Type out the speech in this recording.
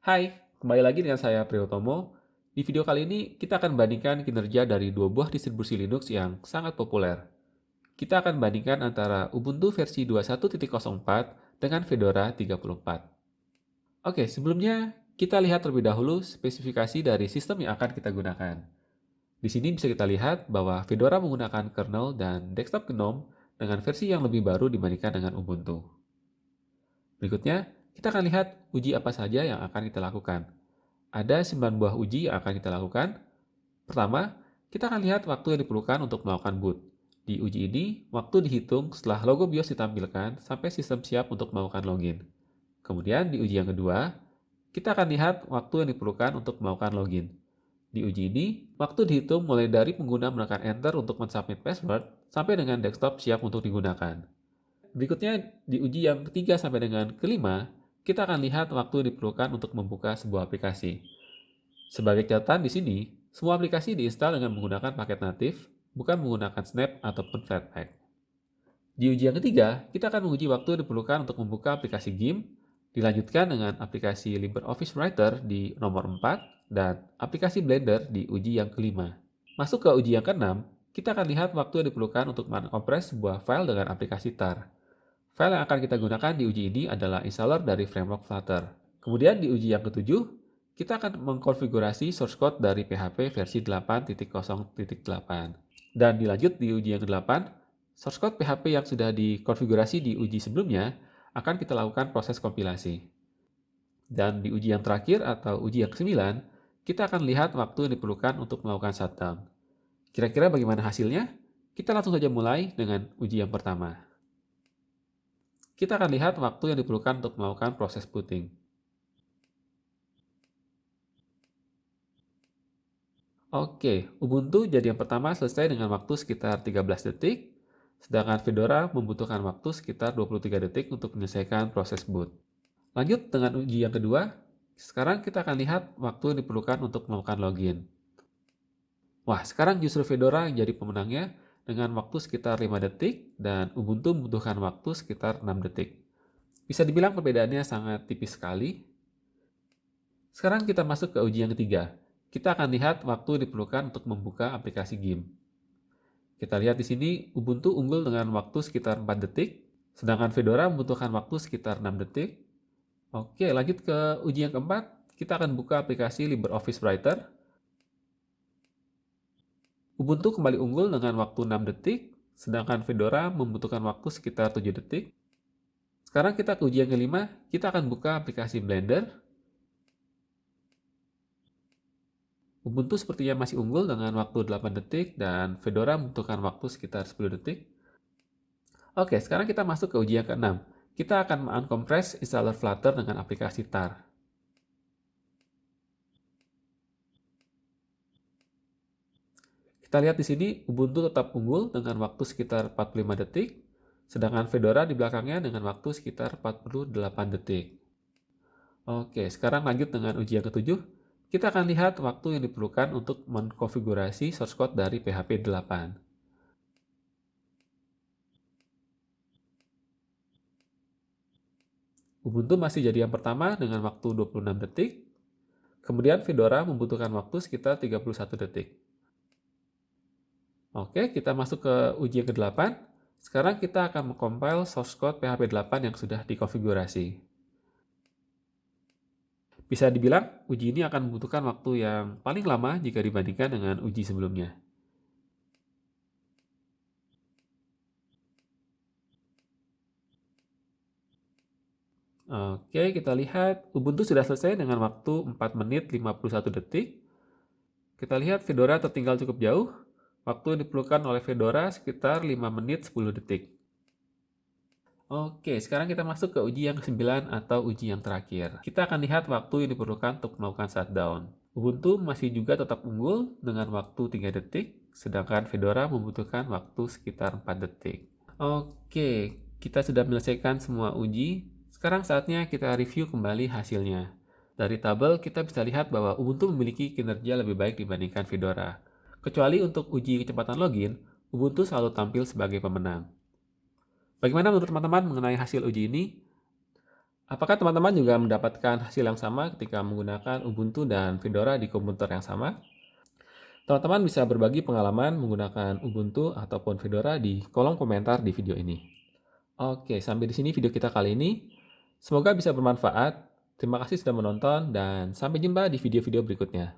Hai, kembali lagi dengan saya Priyotomo. Di video kali ini kita akan bandingkan kinerja dari dua buah distribusi Linux yang sangat populer. Kita akan bandingkan antara Ubuntu versi 21.04 dengan Fedora 34. Oke, sebelumnya kita lihat terlebih dahulu spesifikasi dari sistem yang akan kita gunakan. Di sini bisa kita lihat bahwa Fedora menggunakan kernel dan desktop GNOME dengan versi yang lebih baru dibandingkan dengan Ubuntu. Berikutnya, kita akan lihat uji apa saja yang akan kita lakukan. Ada 9 buah uji yang akan kita lakukan. Pertama, kita akan lihat waktu yang diperlukan untuk melakukan boot. Di uji ini, waktu dihitung setelah logo BIOS ditampilkan sampai sistem siap untuk melakukan login. Kemudian di uji yang kedua, kita akan lihat waktu yang diperlukan untuk melakukan login. Di uji ini, waktu dihitung mulai dari pengguna menekan enter untuk mensubmit password sampai dengan desktop siap untuk digunakan. Berikutnya, di uji yang ketiga sampai dengan kelima, kita akan lihat waktu yang diperlukan untuk membuka sebuah aplikasi. Sebagai catatan di sini, semua aplikasi diinstal dengan menggunakan paket natif, bukan menggunakan Snap ataupun Flatpak. Di uji yang ketiga, kita akan menguji waktu yang diperlukan untuk membuka aplikasi GIMP, dilanjutkan dengan aplikasi LibreOffice Writer di nomor 4, dan aplikasi Blender di uji yang kelima. Masuk ke uji yang keenam, kita akan lihat waktu yang diperlukan untuk mengompres sebuah file dengan aplikasi tar. File yang akan kita gunakan di uji ini adalah installer dari framework Flutter. Kemudian di uji yang ketujuh, kita akan mengkonfigurasi source code dari PHP versi 8.0.8. Dan dilanjut di uji yang ke-8, source code PHP yang sudah dikonfigurasi di uji sebelumnya akan kita lakukan proses kompilasi. Dan di uji yang terakhir atau uji yang ke-9, kita akan lihat waktu yang diperlukan untuk melakukan shutdown. Kira-kira bagaimana hasilnya? Kita langsung saja mulai dengan uji yang pertama. Kita akan lihat waktu yang diperlukan untuk melakukan proses booting. Oke, Ubuntu jadi yang pertama selesai dengan waktu sekitar 13 detik, sedangkan Fedora membutuhkan waktu sekitar 23 detik untuk menyelesaikan proses boot. Lanjut dengan uji yang kedua, sekarang kita akan lihat waktu yang diperlukan untuk melakukan login. Wah, sekarang justru Fedora yang jadi pemenangnya dengan waktu sekitar 5 detik dan Ubuntu membutuhkan waktu sekitar 6 detik. Bisa dibilang perbedaannya sangat tipis sekali. Sekarang kita masuk ke uji yang ketiga. Kita akan lihat waktu yang diperlukan untuk membuka aplikasi GIMP. Kita lihat di sini Ubuntu unggul dengan waktu sekitar 4 detik, sedangkan Fedora membutuhkan waktu sekitar 6 detik. Oke, lanjut ke uji yang keempat. Kita akan buka aplikasi LibreOffice Writer. Ubuntu kembali unggul dengan waktu 6 detik, sedangkan Fedora membutuhkan waktu sekitar 7 detik. Sekarang kita ke uji yang kelima, kita akan buka aplikasi Blender. Ubuntu sepertinya masih unggul dengan waktu 8 detik dan Fedora membutuhkan waktu sekitar 10 detik. Oke, sekarang kita masuk ke uji yang ke-6. Kita akan menguncompress installer Flutter dengan aplikasi tar. Kita lihat di sini Ubuntu tetap unggul dengan waktu sekitar 45 detik, sedangkan Fedora di belakangnya dengan waktu sekitar 48 detik. Oke, sekarang lanjut dengan uji yang ketujuh. Kita akan lihat waktu yang diperlukan untuk mengkonfigurasi source code dari PHP 8. Ubuntu masih jadi yang pertama dengan waktu 26 detik. Kemudian Fedora membutuhkan waktu sekitar 31 detik. Oke, kita masuk ke uji yang ke-8. Sekarang kita akan mengcompile source code PHP 8 yang sudah dikonfigurasi. Bisa dibilang, uji ini akan membutuhkan waktu yang paling lama jika dibandingkan dengan uji sebelumnya. Oke, kita lihat Ubuntu sudah selesai dengan waktu 4 menit 51 detik. Kita lihat Fedora tertinggal cukup jauh. Waktu yang diperlukan oleh Fedora sekitar 5 menit 10 detik. Oke, sekarang kita masuk ke uji yang ke-9 atau uji yang terakhir. Kita akan lihat waktu yang diperlukan untuk melakukan shutdown. Ubuntu masih juga tetap unggul dengan waktu 3 detik, sedangkan Fedora membutuhkan waktu sekitar 4 detik. Oke, kita sudah menyelesaikan semua uji. Sekarang saatnya kita review kembali hasilnya. Dari tabel kita bisa lihat bahwa Ubuntu memiliki kinerja lebih baik dibandingkan Fedora. Kecuali untuk uji kecepatan login, Ubuntu selalu tampil sebagai pemenang. Bagaimana menurut teman-teman mengenai hasil uji ini? Apakah teman-teman juga mendapatkan hasil yang sama ketika menggunakan Ubuntu dan Fedora di komputer yang sama? Teman-teman bisa berbagi pengalaman menggunakan Ubuntu ataupun Fedora di kolom komentar di video ini. Oke, sampai di sini video kita kali ini. Semoga bisa bermanfaat. Terima kasih sudah menonton dan sampai jumpa di video-video berikutnya.